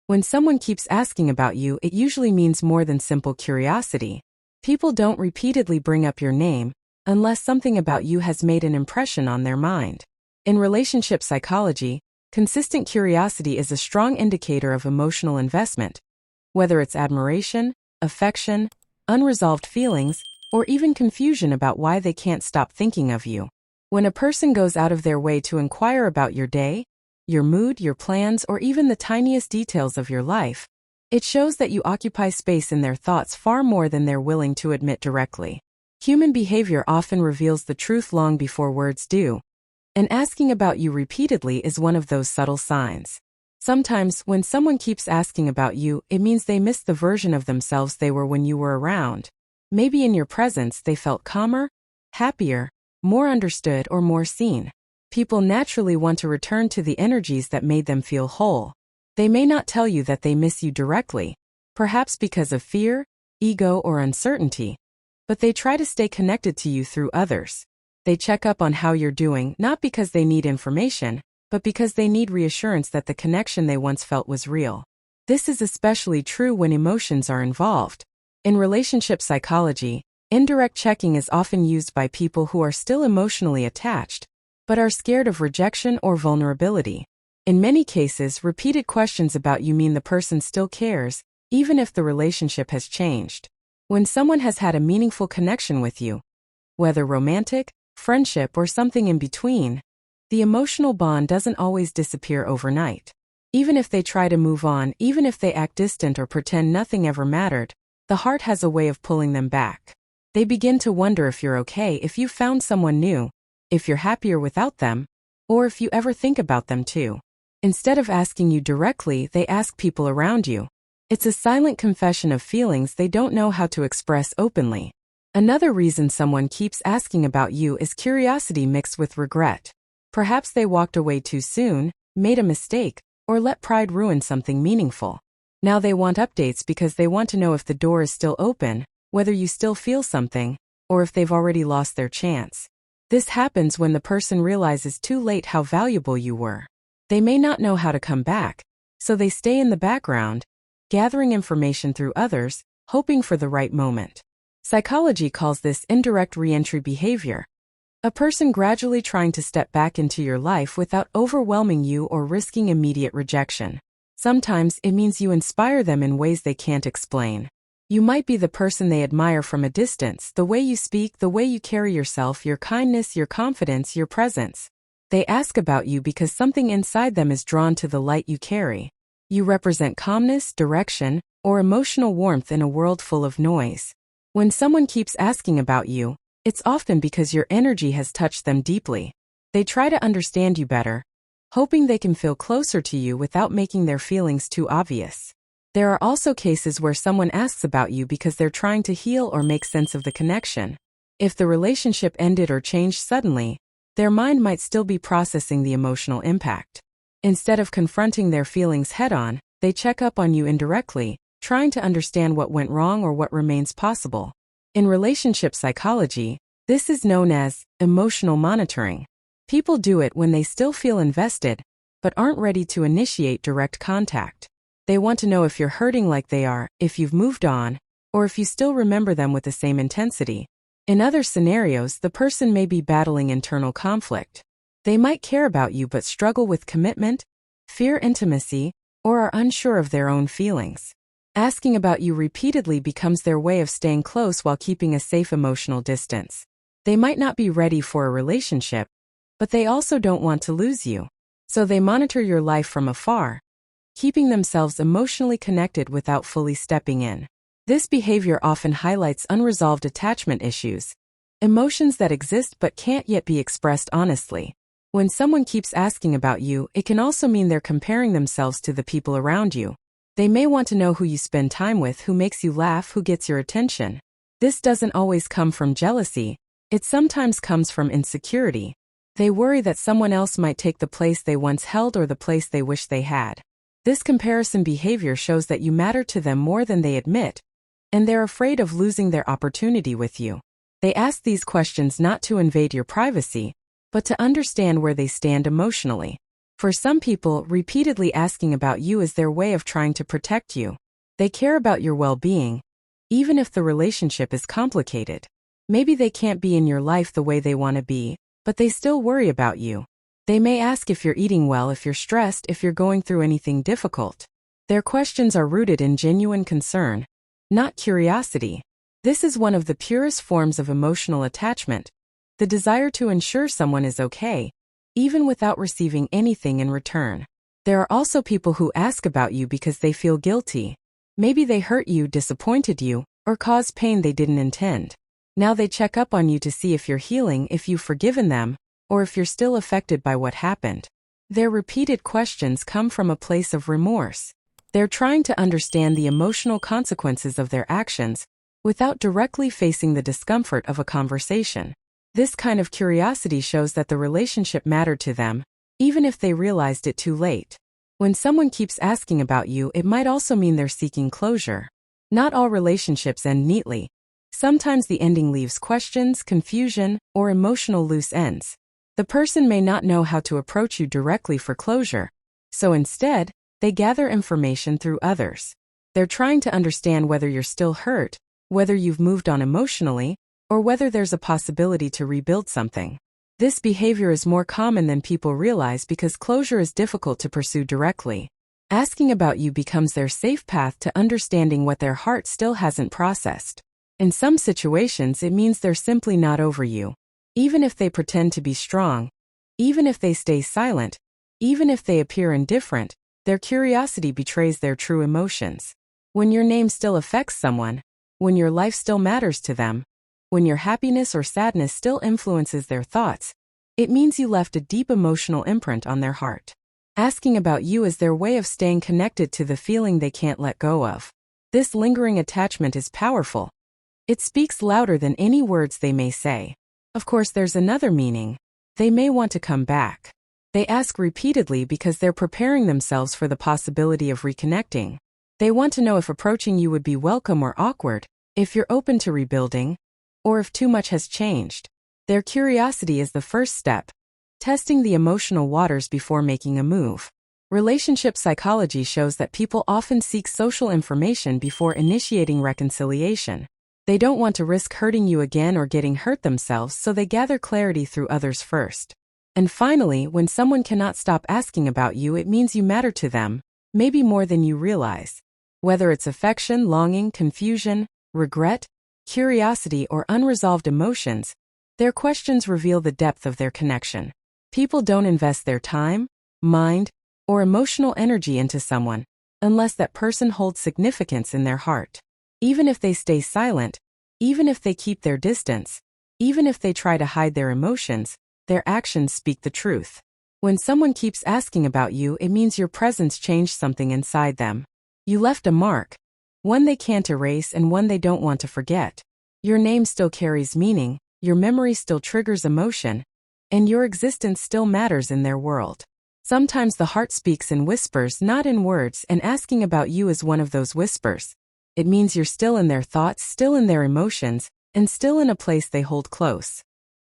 When someone keeps asking about you, it usually means more than simple curiosity. People don't repeatedly bring up your name unless something about you has made an impression on their mind. In relationship psychology, consistent curiosity is a strong indicator of emotional investment. Whether it's admiration, affection, unresolved feelings, or even confusion about why they can't stop thinking of you. When a person goes out of their way to inquire about your day, your mood, your plans, or even the tiniest details of your life, it shows that you occupy space in their thoughts far more than they're willing to admit directly. Human behavior often reveals the truth long before words do, and asking about you repeatedly is one of those subtle signs. Sometimes, when someone keeps asking about you, it means they miss the version of themselves they were when you were around. Maybe in your presence they felt calmer, happier, more understood, or more seen. People naturally want to return to the energies that made them feel whole. They may not tell you that they miss you directly, perhaps because of fear, ego, or uncertainty, but they try to stay connected to you through others. They check up on how you're doing, not because they need information, but because they need reassurance that the connection they once felt was real. This is especially true when emotions are involved. In relationship psychology, indirect checking is often used by people who are still emotionally attached, but are scared of rejection or vulnerability. In many cases, repeated questions about you mean the person still cares, even if the relationship has changed. When someone has had a meaningful connection with you, whether romantic, friendship, or something in between, the emotional bond doesn't always disappear overnight. Even if they try to move on, even if they act distant or pretend nothing ever mattered, the heart has a way of pulling them back. They begin to wonder if you're okay, if you found someone new, if you're happier without them, or if you ever think about them too. Instead of asking you directly, they ask people around you. It's a silent confession of feelings they don't know how to express openly. Another reason someone keeps asking about you is curiosity mixed with regret. Perhaps they walked away too soon, made a mistake, or let pride ruin something meaningful. Now they want updates because they want to know if the door is still open, whether you still feel something, or if they've already lost their chance. This happens when the person realizes too late how valuable you were. They may not know how to come back, so they stay in the background, gathering information through others, hoping for the right moment. Psychology calls this indirect re-entry behavior. A person gradually trying to step back into your life without overwhelming you or risking immediate rejection. Sometimes it means you inspire them in ways they can't explain. You might be the person they admire from a distance, the way you speak, the way you carry yourself, your kindness, your confidence, your presence. They ask about you because something inside them is drawn to the light you carry. You represent calmness, direction, or emotional warmth in a world full of noise. When someone keeps asking about you, it's often because your energy has touched them deeply. They try to understand you better, hoping they can feel closer to you without making their feelings too obvious. There are also cases where someone asks about you because they're trying to heal or make sense of the connection. If the relationship ended or changed suddenly, their mind might still be processing the emotional impact. Instead of confronting their feelings head-on, they check up on you indirectly, trying to understand what went wrong or what remains possible. In relationship psychology, this is known as emotional monitoring. People do it when they still feel invested, but aren't ready to initiate direct contact. They want to know if you're hurting like they are, if you've moved on, or if you still remember them with the same intensity. In other scenarios, the person may be battling internal conflict. They might care about you but struggle with commitment, fear intimacy, or are unsure of their own feelings. Asking about you repeatedly becomes their way of staying close while keeping a safe emotional distance. They might not be ready for a relationship, but they also don't want to lose you. So they monitor your life from afar, keeping themselves emotionally connected without fully stepping in. This behavior often highlights unresolved attachment issues, emotions that exist but can't yet be expressed honestly. When someone keeps asking about you, it can also mean they're comparing themselves to the people around you. They may want to know who you spend time with, who makes you laugh, who gets your attention. This doesn't always come from jealousy. It sometimes comes from insecurity. They worry that someone else might take the place they once held or the place they wish they had. This comparison behavior shows that you matter to them more than they admit, and they're afraid of losing their opportunity with you. They ask these questions not to invade your privacy, but to understand where they stand emotionally. For some people, repeatedly asking about you is their way of trying to protect you. They care about your well-being, even if the relationship is complicated. Maybe they can't be in your life the way they want to be, but they still worry about you. They may ask if you're eating well, if you're stressed, if you're going through anything difficult. Their questions are rooted in genuine concern, not curiosity. This is one of the purest forms of emotional attachment, the desire to ensure someone is okay, even without receiving anything in return. There are also people who ask about you because they feel guilty. Maybe they hurt you, disappointed you, or caused pain they didn't intend. Now they check up on you to see if you're healing, if you've forgiven them, or if you're still affected by what happened. Their repeated questions come from a place of remorse. They're trying to understand the emotional consequences of their actions without directly facing the discomfort of a conversation. This kind of curiosity shows that the relationship mattered to them, even if they realized it too late. When someone keeps asking about you, it might also mean they're seeking closure. Not all relationships end neatly. Sometimes the ending leaves questions, confusion, or emotional loose ends. The person may not know how to approach you directly for closure, so instead, they gather information through others. They're trying to understand whether you're still hurt, whether you've moved on emotionally, or whether there's a possibility to rebuild something. This behavior is more common than people realize because closure is difficult to pursue directly. Asking about you becomes their safe path to understanding what their heart still hasn't processed. In some situations, it means they're simply not over you. Even if they pretend to be strong, even if they stay silent, even if they appear indifferent, their curiosity betrays their true emotions. When your name still affects someone, when your life still matters to them, when your happiness or sadness still influences their thoughts, it means you left a deep emotional imprint on their heart. Asking about you is their way of staying connected to the feeling they can't let go of. This lingering attachment is powerful. It speaks louder than any words they may say. Of course, there's another meaning. They may want to come back. They ask repeatedly because they're preparing themselves for the possibility of reconnecting. They want to know if approaching you would be welcome or awkward, if you're open to rebuilding, or if too much has changed. Their curiosity is the first step, testing the emotional waters before making a move. Relationship psychology shows that people often seek social information before initiating reconciliation. They don't want to risk hurting you again or getting hurt themselves, so they gather clarity through others first. And finally, when someone cannot stop asking about you, it means you matter to them, maybe more than you realize. Whether it's affection, longing, confusion, regret, curiosity, or unresolved emotions, their questions reveal the depth of their connection. People don't invest their time, mind, or emotional energy into someone unless that person holds significance in their heart. Even if they stay silent, even if they keep their distance, even if they try to hide their emotions, their actions speak the truth. When someone keeps asking about you, it means your presence changed something inside them. You left a mark, one they can't erase and one they don't want to forget. Your name still carries meaning, your memory still triggers emotion, and your existence still matters in their world. Sometimes the heart speaks in whispers, not in words, and asking about you is one of those whispers. It means you're still in their thoughts, still in their emotions, and still in a place they hold close.